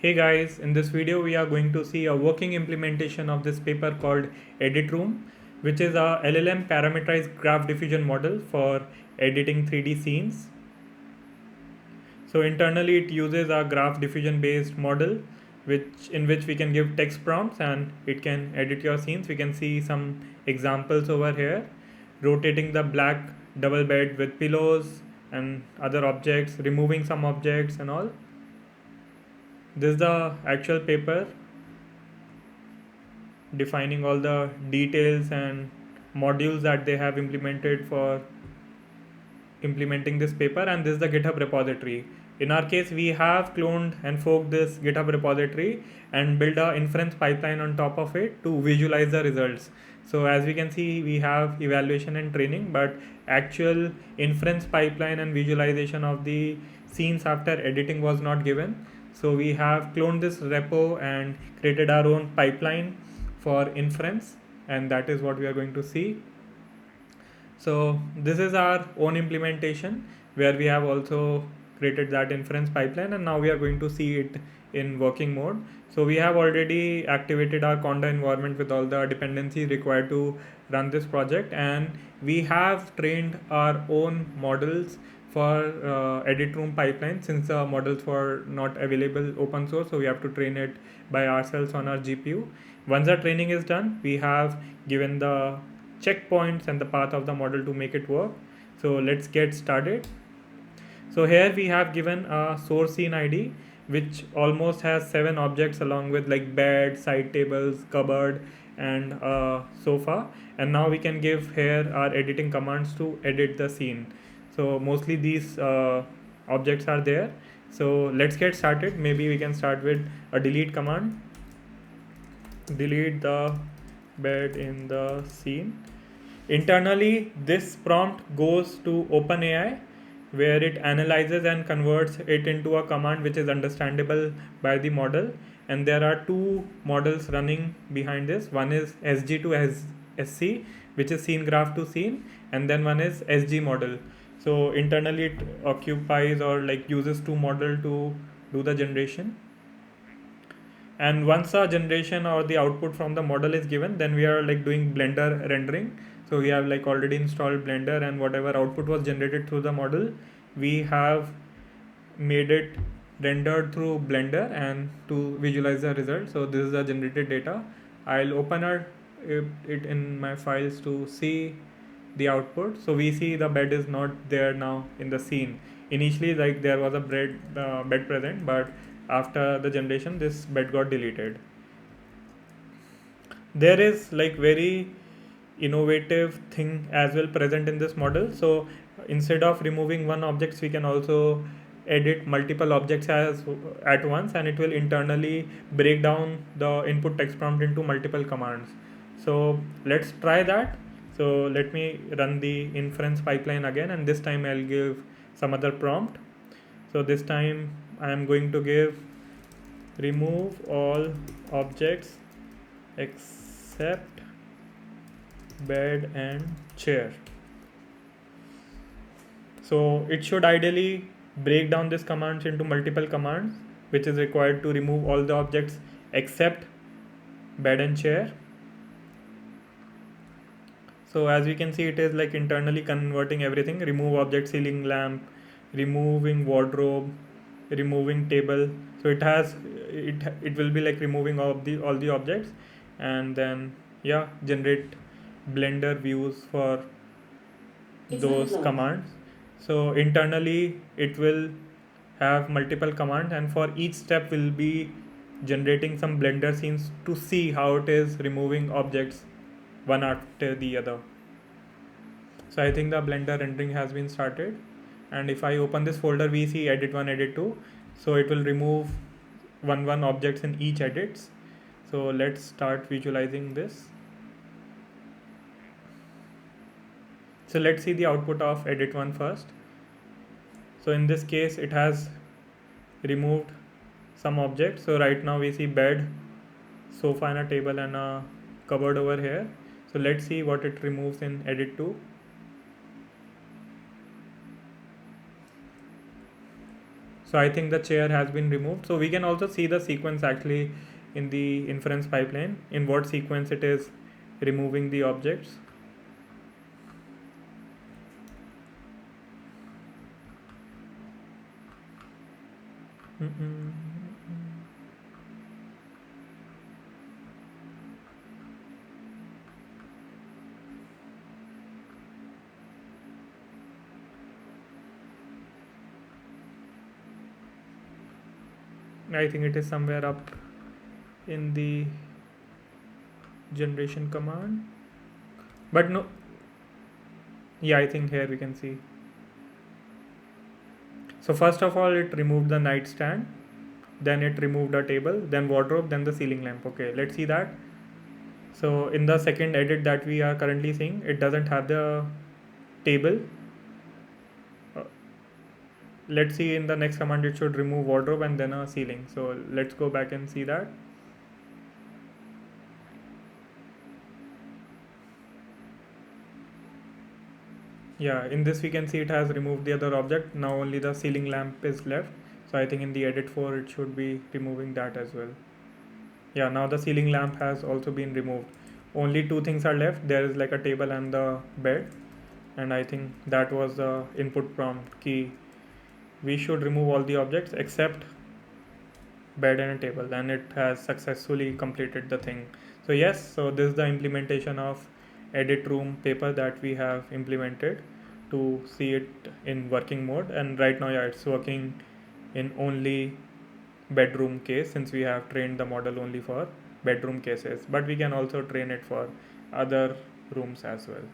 Hey guys, in this video we are going to see a working implementation of this paper called EditRoom, which is a LLM parameterized graph diffusion model for editing 3D scenes. So internally it uses a graph diffusion based model in which we can give text prompts and it can edit your scenes. We can see some examples over here. Rotating the black double bed with pillows and other objects, removing some objects and all. This is the actual paper defining all the details and modules that they have implemented for implementing this paper, and this is the GitHub repository. In our case, we have cloned and forked this GitHub repository and build a inference pipeline on top of it to visualize the results. So as we can see, we have evaluation and training, but actual inference pipeline and visualization of the scenes after editing was not given. So we have cloned this repo and created our own pipeline for inference, and that is what we are going to see. So this is our own implementation where we have also created that inference pipeline, and now we are going to see it in working mode. So we have already activated our Conda environment with all the dependencies required to run this project, and we have trained our own models for EditRoom pipeline. Since the models were not available open source, so we have to train it by ourselves on our GPU. Once the training is done, we have given the checkpoints and the path of the model to make it work. So let's get started. So here we have given a source scene ID which almost has 7 objects along with like bed, side tables, cupboard and sofa, and now we can give here our editing commands to edit the scene. So mostly these objects are there. So let's get started. Maybe we can start with a delete command. Delete the bed in the scene. Internally, this prompt goes to OpenAI, where it analyzes and converts it into a command which is understandable by the model. And there are two models running behind this. One is SG to SC, which is scene graph to scene, and then one is SG model. So internally, it occupies or like uses two model to do the generation. And once a generation or the output from the model is given, then we are like doing Blender rendering. So we have like already installed Blender, and whatever output was generated through the model, we have made it rendered through Blender and to visualize the result. So this is the generated data. I'll open it in my files to see the output. So we see the bed is not there now in the scene. Initially, like there was a bed present, but after the generation, this bed got deleted. There is like very innovative thing as well present in this model. So instead of removing one objects, we can also edit multiple objects as at once, and it will internally break down the input text prompt into multiple commands. So let's try that. So let me run the inference pipeline again, and this time I'll give some other prompt. So this time I am going to give remove all objects except bed and chair. So it should ideally break down this commands into multiple commands, which is required to remove all the objects except bed and chair. So as we can see, it is like internally converting everything. Remove object, ceiling lamp, removing wardrobe, removing table. So it will be like removing all the objects, and then yeah, generate Blender views for those commands. So internally it will have multiple commands, and for each step will be generating some Blender scenes to see how it is removing objects one after the other. So I think the Blender rendering has been started, and if I open this folder, we see edit 1, edit 2. So it will remove one objects in each edits. So let's start visualizing this. So let's see the output of edit 1 first. So in this case, it has removed some objects. So right now we see bed, sofa and a table and a cupboard over here. So let's see what it removes in edit 2. So I think the chair has been removed. So we can also see the sequence actually in the inference pipeline, in what sequence it is removing the objects. Mm-mm. I think it is somewhere up in the generation command. But no, yeah, I think here we can see. So first of all, it removed the nightstand, then it removed a table, then wardrobe, then the ceiling lamp. Okay, let's see that. So in the second edit that we are currently seeing, it doesn't have the table. Uh, let's see in the next command it should remove wardrobe and then a ceiling. So let's go back and see that. Yeah, in this we can see it has removed the other object. Now only the ceiling lamp is left. So I think in the edit 4 it should be removing that as well. Yeah, now the ceiling lamp has also been removed. Only two things are left. There is like a table and the bed. And I think that was the input prompt key. We should remove all the objects except bed and a table, and it has successfully completed the thing. So yes, so this is the implementation of EditRoom paper that we have implemented to see it in working mode. And right now, yeah, it's working in only bedroom case, since we have trained the model only for bedroom cases, but we can also train it for other rooms as well.